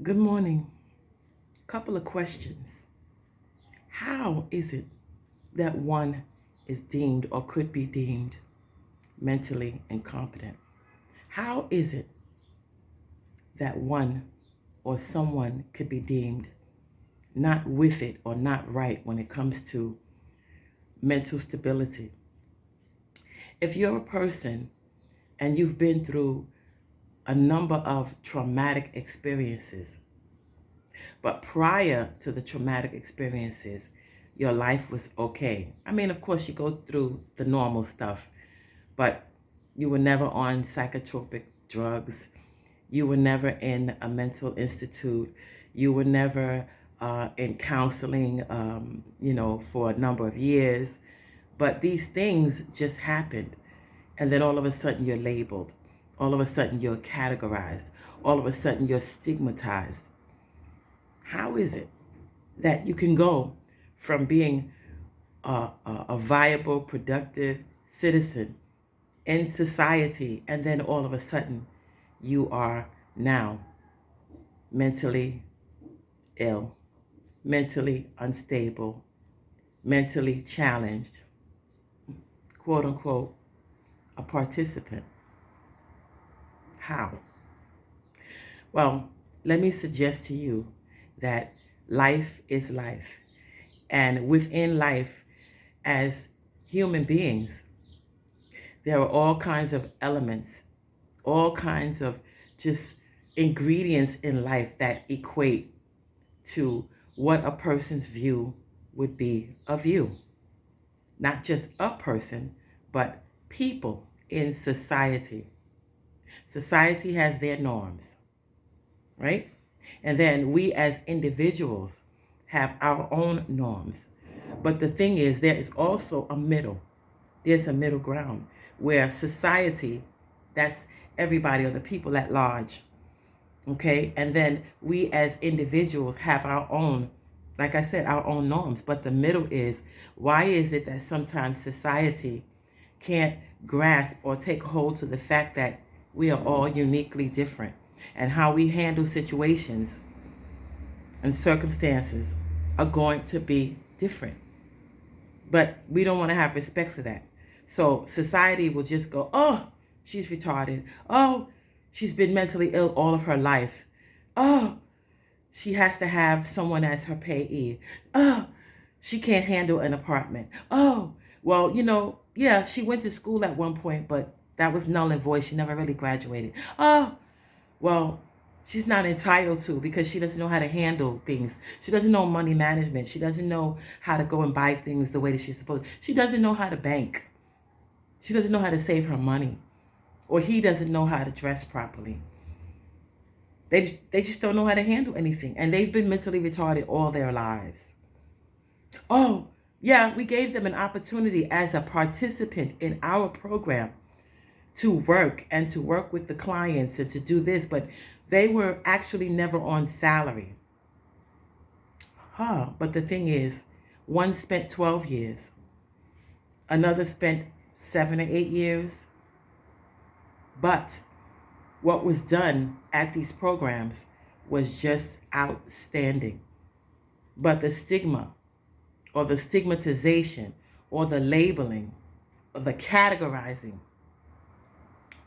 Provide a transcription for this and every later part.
Good morning. Couple of questions. How is it that one is deemed or could be deemed mentally incompetent? How is it that one or someone could be deemed not with it or not right when it comes to mental stability? If you're a person and you've been through a number of traumatic experiences, but prior to the traumatic experiences, your life was okay. I mean, of course, you go through the normal stuff, but you were never on psychotropic drugs. You were never in a mental institute. You were never in counseling, for a number of years. But these things just happened. And then all of a sudden you're labeled. All of a sudden you're categorized. All of a sudden you're stigmatized. How is it that you can go from being a viable, productive citizen in society, and then all of a sudden you are now mentally ill, mentally unstable, mentally challenged, quote unquote, a participant? How? Well, let me suggest to you that life is life. And within life, as human beings, there are all kinds of elements, all kinds of just ingredients in life that equate to what a person's view would be of you. Not just a person, but people in society. Society has their norms, right? And then we as individuals have our own norms. But the thing is, there is also a middle. There's a middle ground where society, that's everybody or the people at large, okay? And then we as individuals have our own, like I said, our own norms. But the middle is, why is it that sometimes society can't grasp or take hold to the fact that we are all uniquely different and how we handle situations and circumstances are going to be different? But we don't want to have respect for that. So society will just go, oh, she's retarded. Oh, she's been mentally ill all of her life. Oh, she has to have someone as her payee. Oh, she can't handle an apartment. Oh, well, yeah, she went to school at one point, but that was null and void. She never really graduated. Oh, well, she's not entitled to because she doesn't know how to handle things. She doesn't know money management. She doesn't know how to go and buy things the way that she's supposed. She doesn't know how to bank. She doesn't know how to save her money. Or he doesn't know how to dress properly. They just don't know how to handle anything. And they've been mentally retarded all their lives. Oh, yeah, we gave them an opportunity as a participant in our program to work and to work with the clients and to do this, but they were actually never on salary. But the thing is, one spent 12 years, another spent 7 or 8 years. But what was done at these programs was just outstanding. But the stigma or the stigmatization or the labeling or the categorizing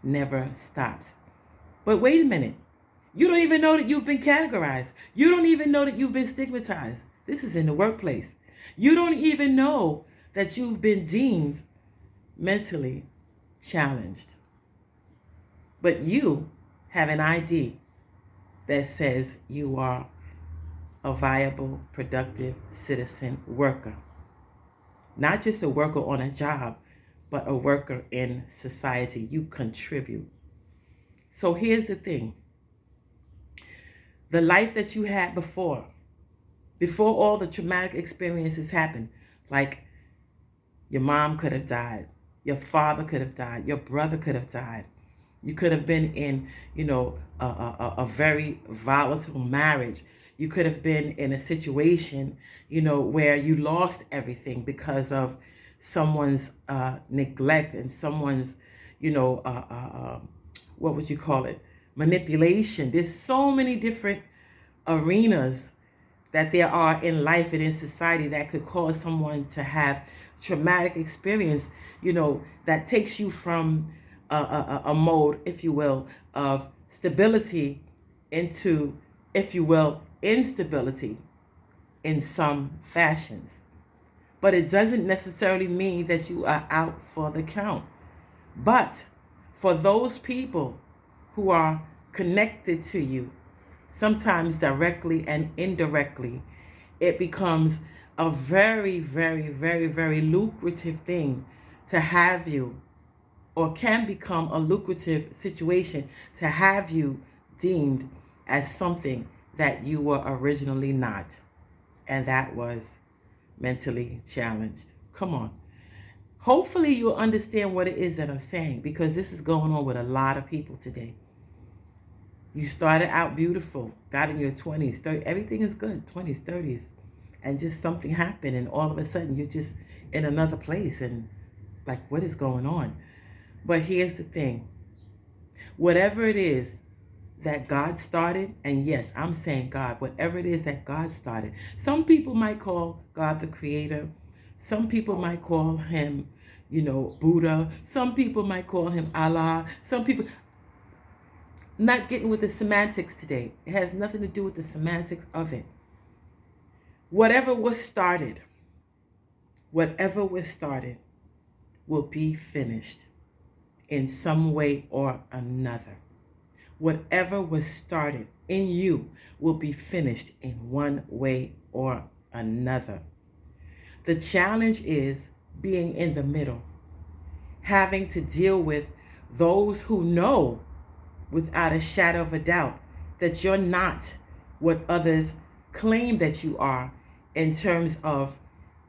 never stopped. But wait a minute. You don't even know that you've been categorized. You don't even know that you've been stigmatized. This is in the workplace. You don't even know that you've been deemed mentally challenged. But you have an ID that says you are a viable, productive citizen worker. Not just a worker on a job, but a worker in society. You contribute. So here's the thing. The life that you had before all the traumatic experiences happened, like your mom could have died, your father could have died, your brother could have died. You could have been in, a very volatile marriage. You could have been in a situation, where you lost everything because of someone's neglect and someone's, what would you call it? Manipulation. There's so many different arenas that there are in life and in society that could cause someone to have traumatic experience, that takes you from a mode, if you will, of stability into, if you will, instability in some fashions. But it doesn't necessarily mean that you are out for the count. But for those people who are connected to you, sometimes directly and indirectly, it becomes a very, very, very, very lucrative thing to have you, or can become a lucrative situation to have you deemed as something that you were originally not. And that was mentally challenged. Come on. Hopefully you'll understand what it is that I'm saying, because this is going on with a lot of people today. You started out beautiful, got in your 20s, 30s, everything is good, 20s, 30s, and just something happened, and all of a sudden you're just in another place, and like, what is going on? But here's the thing. Whatever it is that God started, and yes, I'm saying God, whatever it is that God started. Some people might call God the creator. Some people might call him, Buddha. Some people might call him Allah. Some people, not getting with the semantics today. It has nothing to do with the semantics of it. Whatever was started will be finished in some way or another. Whatever was started in you will be finished in one way or another. The challenge is being in the middle, having to deal with those who know without a shadow of a doubt that you're not what others claim that you are, in terms of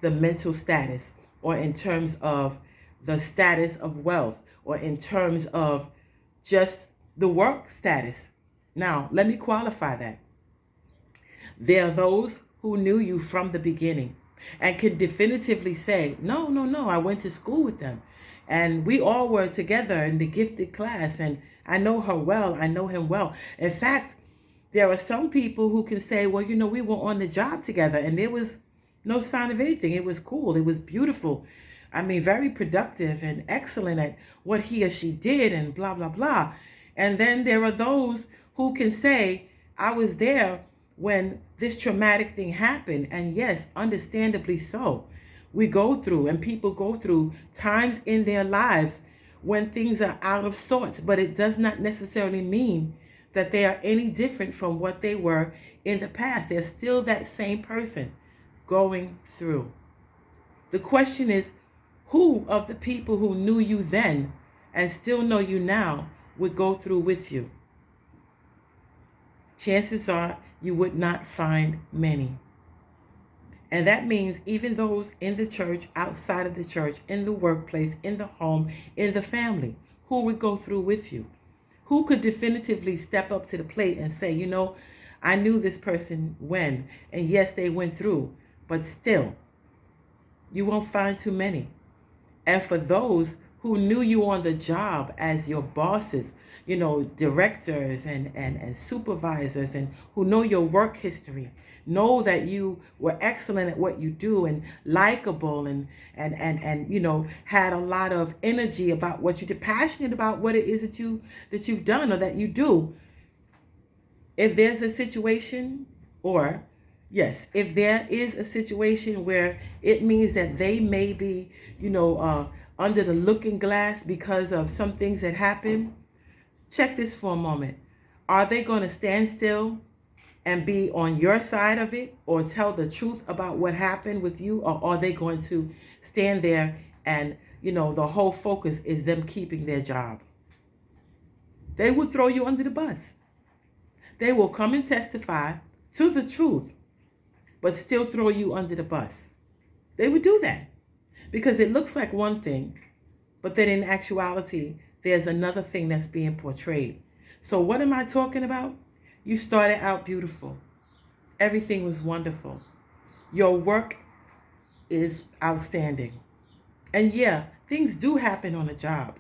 the mental status, or in terms of the status of wealth, or in terms of just the work status. Now, let me qualify that. There are those who knew you from the beginning and can definitively say, no, I went to school with them. And we all were together in the gifted class. And I know her well. I know him well. In fact, there are some people who can say, well, we were on the job together and there was no sign of anything. It was cool. It was beautiful. I mean, very productive and excellent at what he or she did and blah, blah, blah. And then there are those who can say, I was there when this traumatic thing happened. And yes, understandably so. We go through, and people go through times in their lives when things are out of sorts, but it does not necessarily mean that they are any different from what they were in the past. They're still that same person going through. The question is, who of the people who knew you then and still know you now would go through with you? Chances are you would not find many. And that means even those in the church, outside of the church, in the workplace, in the home, in the family, who would go through with you? Who could definitively step up to the plate and say, I knew this person when, and yes, they went through, but still, you won't find too many. And for those who knew you on the job as your bosses, directors and supervisors, and who know your work history, know that you were excellent at what you do and likable and had a lot of energy about what you did, passionate about what it is that you've done or that you do. If there's a situation, or yes, if there is a situation where it means that they may be, under the looking glass because of some things that happen, check this for a moment. Are they going to stand still and be on your side of it, or tell the truth about what happened with you? Or are they going to stand there and, the whole focus is them keeping their job? They will throw you under the bus. They will come and testify to the truth, but still throw you under the bus. They would do that because it looks like one thing, but then in actuality, there's another thing that's being portrayed. So what am I talking about? You started out beautiful. Everything was wonderful. Your work is outstanding. And yeah, things do happen on a job.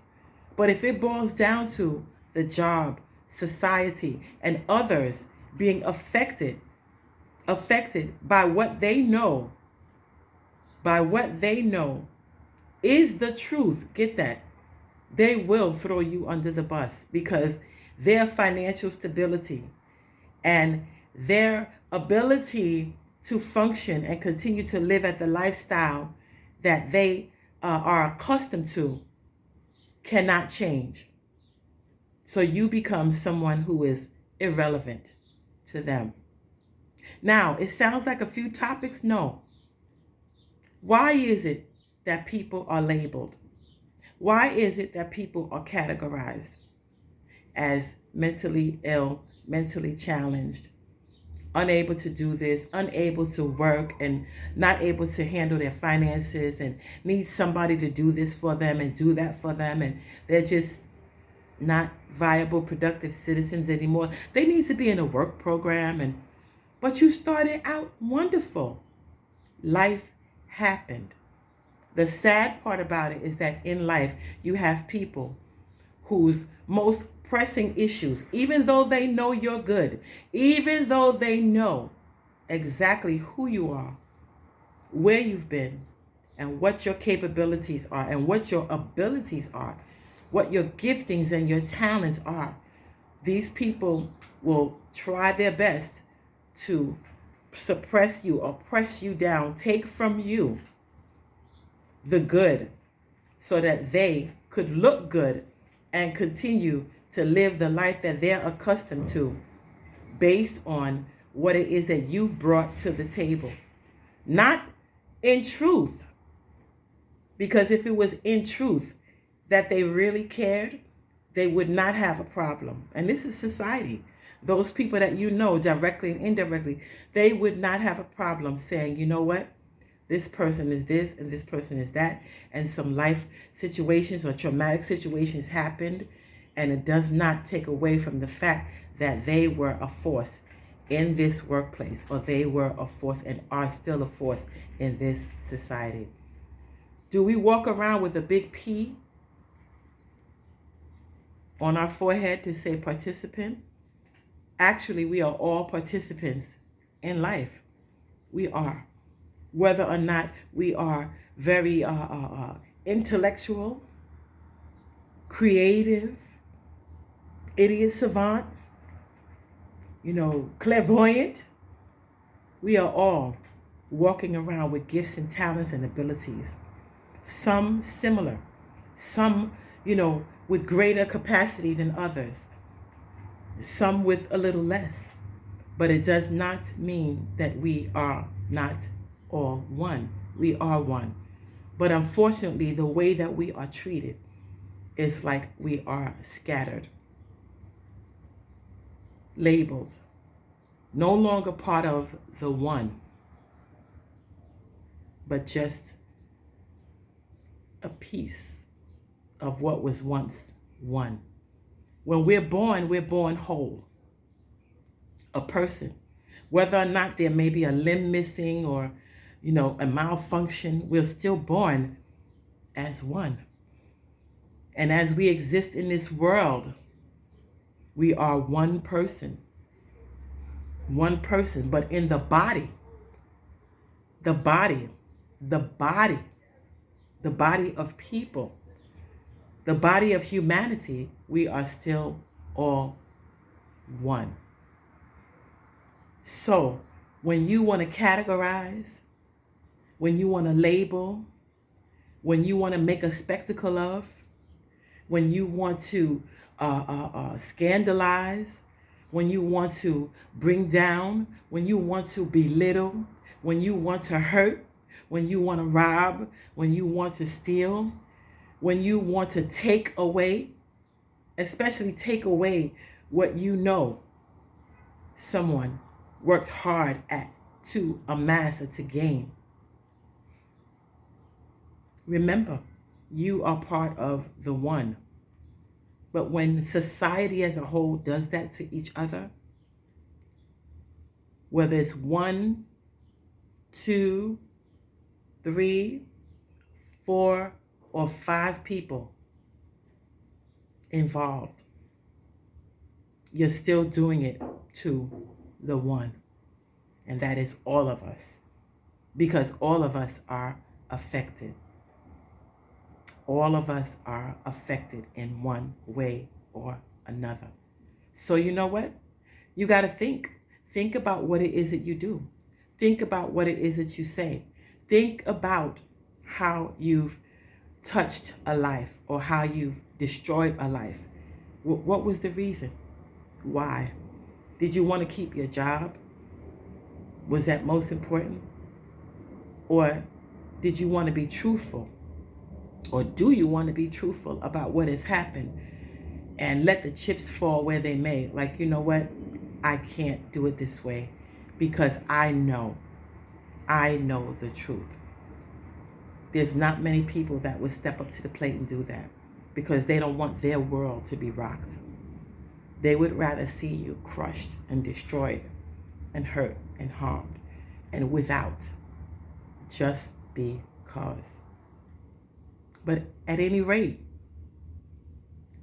But if it boils down to the job, society, and others being affected by what they know, is the truth. Get that. They will throw you under the bus because their financial stability and their ability to function and continue to live at the lifestyle that they are accustomed to cannot change. So you become someone who is irrelevant to them. Now, it sounds like a few topics. No. Why is it that people are labeled? Why is it that people are categorized as mentally ill, mentally challenged, unable to do this, unable to work, and not able to handle their finances, and need somebody to do this for them and do that for them, and they're just not viable, productive citizens anymore? They need to be in a work program, but you started out wonderful. Life happened. The sad part about it is that in life, you have people whose most pressing issues, even though they know you're good, even though they know exactly who you are, where you've been, and what your capabilities are, and what your abilities are, what your giftings and your talents are, these people will try their best to suppress you or press you down, take from you the good so that they could look good and continue to live the life that they're accustomed to based on what it is that you've brought to the table. Not in truth, because if it was in truth that they really cared, they would not have a problem. And this is society. Those people that you know directly and indirectly, they would not have a problem saying, you know what? This person is this and this person is that, and some life situations or traumatic situations happened, and it does not take away from the fact that they were a force in this workplace, or they were a force and are still a force in this society. Do we walk around with a big P on our forehead to say participant? Actually, we are all participants in life. We are. Whether or not we are very intellectual, creative, idiot savant, clairvoyant, we are all walking around with gifts and talents and abilities. Some similar, some, with greater capacity than others, some with a little less. But it does not mean that we are not all one. We are one. But unfortunately, the way that we are treated is like we are scattered, labeled, no longer part of the one, but just a piece of what was once one. When we're born whole, a person. Whether or not there may be a limb missing or, a malfunction, we're still born as one. And as we exist in this world, we are one person, but in the body of people, the body of humanity, we are still all one. So when you want to categorize, when you want to label, when you want to make a spectacle of, when you want to scandalize, when you want to bring down, when you want to belittle, when you want to hurt, when you want to rob, when you want to steal, when you want to take away, especially take away what someone worked hard at to amass or to gain. Remember, you are part of the one. But when society as a whole does that to each other, whether it's 1, 2, 3, 4, or 5 people involved, you're still doing it to the one, and that is all of us, because all of us are affected. All of us are affected in one way or another. So you know what? You got to think. Think about what it is that you do. Think about what it is that you say. Think about how you've touched a life or how you've destroyed a life. What was the reason? Why? Did you want to keep your job? Was that most important? Or did you want to be truthful? Or do you want to be truthful about what has happened and let the chips fall where they may? Like, you know what? I can't do it this way because I know the truth. There's not many people that would step up to the plate and do that because they don't want their world to be rocked. They would rather see you crushed and destroyed and hurt and harmed and without, just because. But at any rate,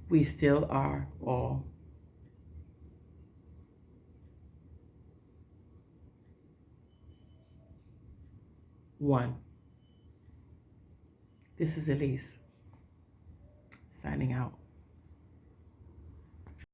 we still are all one. This is Elise, signing out.